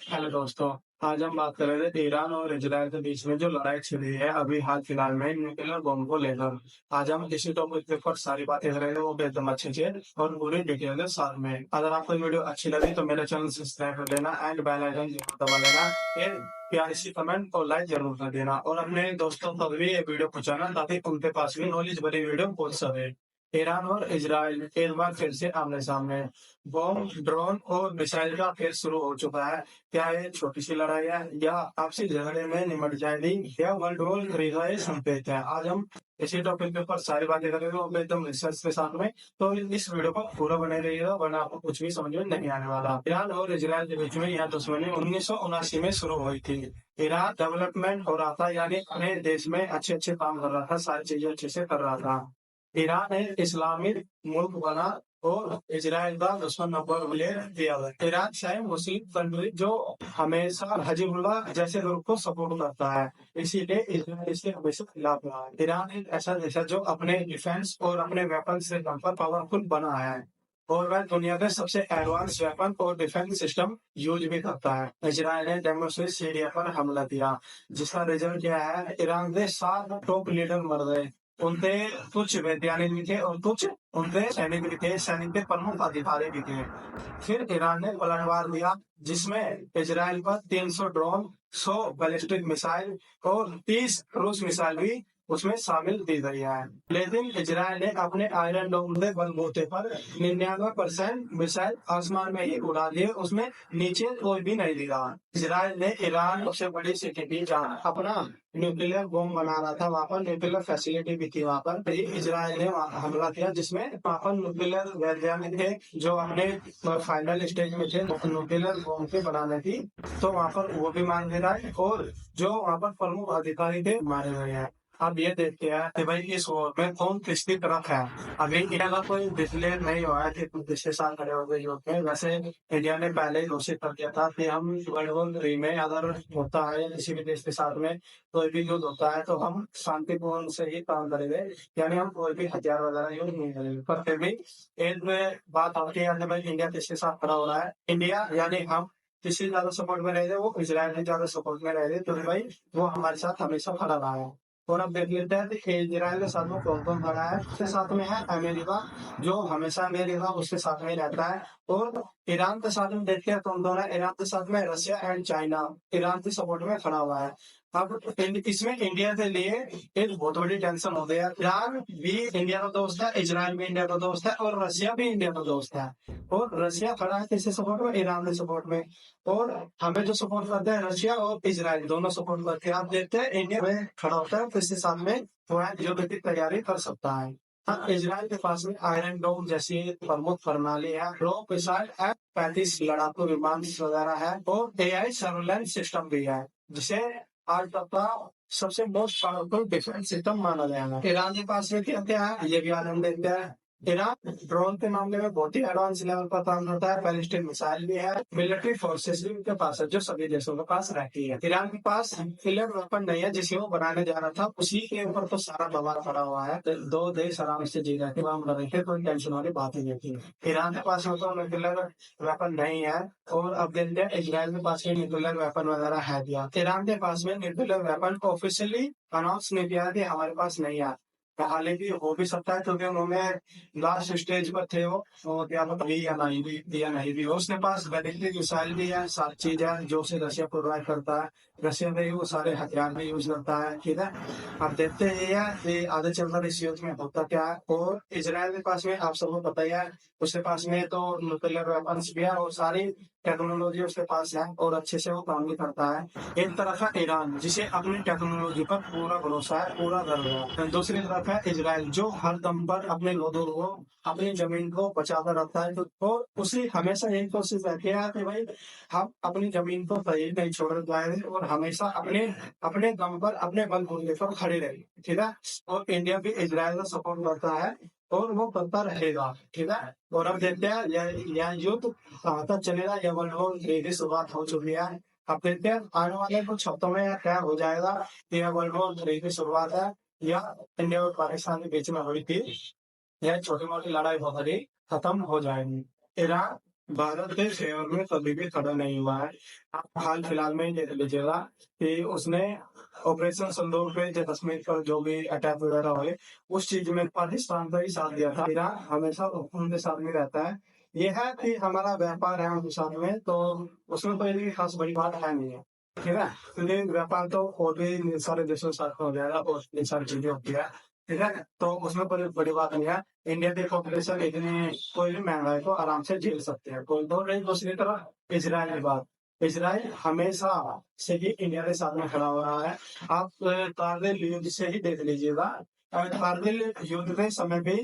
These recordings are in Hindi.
हेलो दोस्तों। आज हम बात कर रहे थे ईरान और इजराइल के बीच में जो लड़ाई छिड़ी है अभी हाल फिलहाल में न्यूक्लियर बम को लेकर। आज हम इसी टॉपिक के ऊपर सारी बातें कर रहे हैं, वो एकदम अच्छे से और पूरी डिटेल के साथ में। अगर आपको वीडियो अच्छी लगी तो मेरे चैनल सब्सक्राइब कर लेना एंड बेल आइकन जरूर दबा लेना। फिर प्यारी सी कमेंट और लाइक जरूर कर देना और अपने दोस्तों तक भी ये वीडियो पहुंचाना ताकि उनके पास भी नॉलेज भरी वीडियो पहुंच सके। ईरान और इजराइल एक बार फिर से आमने सामने बॉम्ब, ड्रोन और मिसाइल का खेल शुरू हो चुका है। क्या ये छोटी सी लड़ाई है या आपसी झगड़े में निमट जाएगी या वर्ल्ड वॉर थ्री का ये संकेत है? आज हम इसी टॉपिक के ऊपर सारी बातें करेंगे और एकदम रिसर्च के साथ में। तो इस वीडियो को पूरा बने रहिएगा वरना आपको कुछ भी समझ में नहीं आने वाला। ईरान और इजराइल के बीच में यह दुश्मनी 1979 में शुरू हुई थी। ईरान डेवलपमेंट हो रहा था, यानी अपने देश में अच्छे अच्छे काम कर रहा था, सारी चीजें अच्छे से कर रहा था। ईरान एक इस्लामिक मुल्क बना और इजराइल का दुश्मन नंबर प्लेयर दिया गया। ईरान शायद मुस्लिम कंट्री जो हमेशा हिजबुल्लाह जैसे ग्रुप को सपोर्ट करता है, इसीलिए इजराइल इसके हमेशा खिलाफ रहा है। ईरान एक ऐसा देश है जो अपने डिफेंस और अपने वेपन से दम पर पावरफुल बना है और वह दुनिया के सबसे एडवांस वेपन और डिफेंस सिस्टम यूज भी करता है। इजराइल ने डेमोक्रेसी सीरिया पर हमला किया, जिसका रिजल्ट क्या है? ईरान के 7 टॉप लीडर मर गए। उनके कुछ वैज्ञानिक भी थे और कुछ उनके सैनिक भी थे, सैनिक के प्रमुख अधिकारी भी थे। फिर ईरान ने पलटवार दिया, जिसमें इजराइल पर 300 ड्रोन, 100 बैलिस्टिक मिसाइल और 30 क्रूज मिसाइल भी उसमें शामिल दी गई है। लेकिन इजराइल ने अपने आयरन डोम के बलबूते पर 99% मिसाइल आसमान में ही उड़ा दिए, उसमें नीचे कोई भी नहीं गिरा। इजराइल ने ईरान सबसे बड़ी सिटी थी जहाँ अपना न्यूक्लियर बॉम्ब बना रहा था, वहां पर न्यूक्लियर फैसिलिटी भी थी। वहां पर इजराइल ने वहाँ हमला किया, जिसमें वहां पर न्यूक्लियर वैज्ञानिक थे जो अपने फाइनल स्टेज में थे न्यूक्लियर बॉम्ब के बनाने की। तो वहां पर वो भी मार गिराए और जो वहां पर प्रमुख अधिकारी थे मारे गए हैं। अब ये देखते हैं कि भाई इस वॉर में कौन किसकी तरफ है। अभी इंडिया का कोई डिक्लेयर नहीं हुआ है कि तुम किसके साथ खड़े हो गए युद्ध में। वैसे इंडिया ने पहले ही घोषित कर दिया था कि हम वर्ल्ड वॉर 3 में अगर होता है किसी भी देश के साथ में कोई भी युद्ध होता है तो हम शांतिपूर्ण से ही काम करेंगे, यानी हम कोई भी हथियार वगैरह यूज नहीं करेंगे। पर फिर भी एक में बात आती है कि भाई इंडिया किसके साथ खड़ा हो रहा है। इंडिया यानी हम किसी ज्यादा सपोर्ट में रह रहे, वो इजराइल ने ज्यादा सपोर्ट में रह रहे, तो भाई वो हमारे साथ हमेशा खड़ा रहा है। और अब देख लेते हैं कि इजराइल के साथ में कौन कौन खड़ा है। उसके साथ में है अमेरिका, जो हमेशा अमेरिका उसके साथ में ही रहता है। और ईरान के साथ में देखते हैं कौन कौन है। ईरान के साथ में रशिया एंड चाइना ईरान के सपोर्ट में खड़ा हुआ है। अब इसमें इंडिया के लिए एक बहुत बड़ी टेंशन हो गया। ईरान भी इंडिया का दोस्त है, इजराइल भी इंडिया का दोस्त है और रशिया भी इंडिया का दोस्त है। और रशिया खड़ा है किसके सपोर्ट में? ईरान के सपोर्ट में। और हमें जो सपोर्ट करते हैं रशिया और इजराइल दोनों सपोर्ट करते हैं। आप देखते हैं इंडिया में खड़ा होता है किसके सामने वह युद्ध की तैयारी कर सकता है। हाँ, इजराइल के पास में आयरन डोम जैसी प्रमुख प्रणाली है, ड्रोन मिसाइल F-35 लड़ाकू विमान वगैरह है और एआई सर्वेलेंस सिस्टम भी है, जिसे आज तक का सबसे मोस्ट पावरफुल डिफेंस सिस्टम माना गया है। ईरान के पास में क्या क्या है ये भी आनंद देते हैं। ईरान ड्रोन के मामले में बहुत ही एडवांस लेवल पर काम करता है। बैलिस्टिक मिसाइल भी है, मिलिट्री फोर्सेस भी उनके पास है जो सभी देशों के पास रहती है। ईरान के पास न्यूक्लियर वेपन नहीं है जिसे वो बनाने जा रहा था, उसी के ऊपर तो सारा बवाल पड़ा हुआ है। तो दो देश आराम से जी रहे थे, वहां लड़ रहे थे, कोई टेंशन वाली बात ही नहीं थी। ईरान के पास में तो न्यूक्लियर वेपन नहीं है और अब देखते हैं इजराइल के पास में न्यूक्लियर वेपन वगैरह है दिया। ईरान के पास में न्यूक्लियर वेपन को ऑफिशियली अनाउंस नहीं किया कि हमारे पास नहीं है। हालांकि हो भी सकता है क्योंकि उन्होंने लास्ट स्टेज पर थे वो, तो क्या पता भी या नहीं भी हो। उसके पास बैलिस्टिक मिसाइल भी है, सारी चीज है जो उसे रशिया प्रोवाइड करता है। रशिया में ही वो सारे हथियार भी यूज करता है, ठीक है। अब देखते हैं कि आगे चलकर इस युद्ध में होता क्या है। और इजराइल के पास में आप सबको पता ही है, उसके पास में तो न्यूक्लियर वेपन्स भी है और सारी टेक्नोलॉजी उसके पास है और अच्छे से वो काम भी करता है। एक तरफ है ईरान जिसे अपनी टेक्नोलॉजी पर पूरा भरोसा है, पूरा गर्व है। दूसरी तरफ है इजराइल जो हर दम पर अपने लोगों को, अपनी जमीन को बचा कर रखता है। तो उसी हमेशा यही कोशिश रहती है कि भाई हम अपनी जमीन को कहीं नहीं छोड़ जाए और हमेशा अपने अपने दम पर, अपने बलबूते पर खड़े रहे, ठीक है। और इंडिया भी इजराइल का सपोर्ट करता है और वो करता रहेगा, ठीक है। और अब देखते हैं यह युद्ध कहाँ तक चलेगा। यह वर्ल्ड वॉर थ्री की शुरुआत हो चुकी है। अब देखते हैं आने वाले कुछ हफ्तों में यह क्या हो जाएगा। यह वर्ल्ड वॉर थ्री की शुरुआत है या इंडिया और पाकिस्तान के बीच में हुई थी। यह छोटी मोटी लड़ाई बहुत ही खत्म हो जाएगी। ईरान भारत के फेवर में कभी भी खड़ा नहीं हुआ है। आप हाल फिलहाल में ही देख लीजिएगा कि उसने ऑपरेशन सिंदूर पे जो कश्मीर पर जो भी अटैक वगैरह हुए, उस चीज में पाकिस्तान का ही साथ दिया था। ईरान हमेशा उनके साथ में रहता है। ये है कि हमारा व्यापार है उनके साथ में, तो उसमें कोई भी खास बड़ी बात है नहीं है। ठीक है, क्योंकि व्यापार तो और भी सारे देशों के साथ हो जाएगा और ये सारी चीजें होती है। ठीक है, तो उसमें कोई बड़ी बात नहीं है। इंडिया की पॉपुलेशन इतनी, कोई भी महंगाई को आराम से झेल सकते हैं, कोई तो नहीं। दूसरी तरफ इसराइल की बात, इसराइल हमेशा से ही इंडिया के साथ में खड़ा हो रहा है। आप कारगिल युद्ध से ही देख लीजिएगा। कारगिल युद्ध के समय भी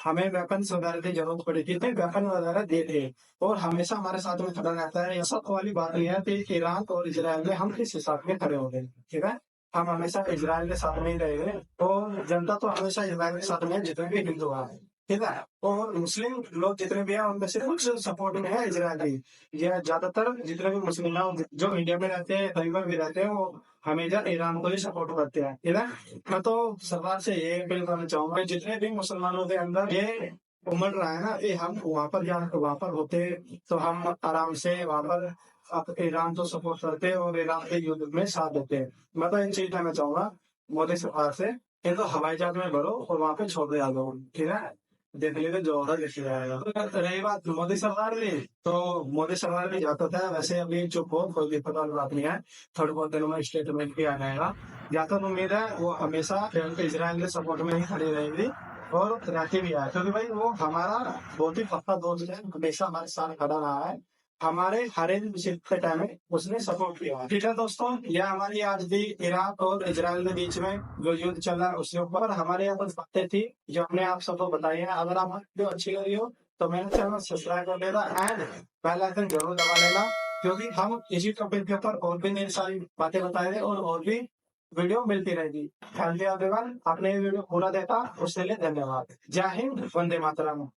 हमें वेपन्स वगैरह की जरूरत पड़ी थी, तो वेपन वगैरह दे थे और हमेशा हमारे साथ में खड़ा रहता है। ऐसा तो वाली बात नहीं है कि ईरान और इसराइल में हम किस हिसाब में खड़े हो गए। ठीक है, हम हमेशा इसराइल के साथ में ही रहेंगे और जनता तो हमेशा इसराइल के साथ में है, जितने भी हिंदू हैं। ठीक है, और मुस्लिम लोग जितने भी हैं उनमें से कुछ सपोर्ट में है इसराइल की। ये ज्यादातर जितने भी मुस्लिम हैं जो इंडिया में रहते हैं, कहीं पर भी रहते हैं, वो हमेशा ईरान को ही सपोर्ट करते हैं। ठीक है, मैं तो सरकार से ये अपील करना चाहूंगा, जितने भी मुसलमानों के अंदर ये उमड़ रहा है ना, ये हम वहां पर होते तो हम आराम से वहां पर आप ईरान को सपोर्ट करते हैं और ईरान के युद्ध में साथ देते हैं। मैं तो इन चीज कहना चाहूंगा मोदी सरकार से, इनको हवाई जहाज में भरो और वहां पे छोड़ दे आगे। ठीक है, देख लीजिए जो होगा देखा जाएगा। तो रही बात मोदी सरकार की, तो मोदी सरकार भी जाता था, वैसे अभी चुप हो, कोई दिक्कत वाली बात नहीं है। थोड़े बहुत दिनों में स्टेटमेंट भी आ जाएगा। जहाँ तक उम्मीद है वो हमेशा इसराइल के सपोर्ट में ही खड़ी रहेगी और रहती भी है, क्योंकि भाई वो हमारा बहुत ही पक्का दोस्त है, हमेशा हमारे साथ खड़ा रहा है। हमारे हर एक मुसीबत के टाइम में उसने सपोर्ट किया। ठीक है दोस्तों, यह हमारी आज भी इराक और इजराइल के बीच में जो युद्ध चल रहा है उसके ऊपर हमारे यहाँ कुछ बातें थी जो हमने आप सबको बताई है। अगर आपको वीडियो अच्छी लगी हो तो मेरे चैनल सब्सक्राइब कर लेना एंड बेल आइकन जरूर दबा लेना, क्योंकि हम इसी टॉपिक के ऊपर और भी नई सारी बातें बताएंगे और भी वीडियो मिलती रहेगी। थैंक यू एवरीवन, आपने ये वीडियो पूरा देखा उसके लिए धन्यवाद। जय हिंद, वंदे मातरम।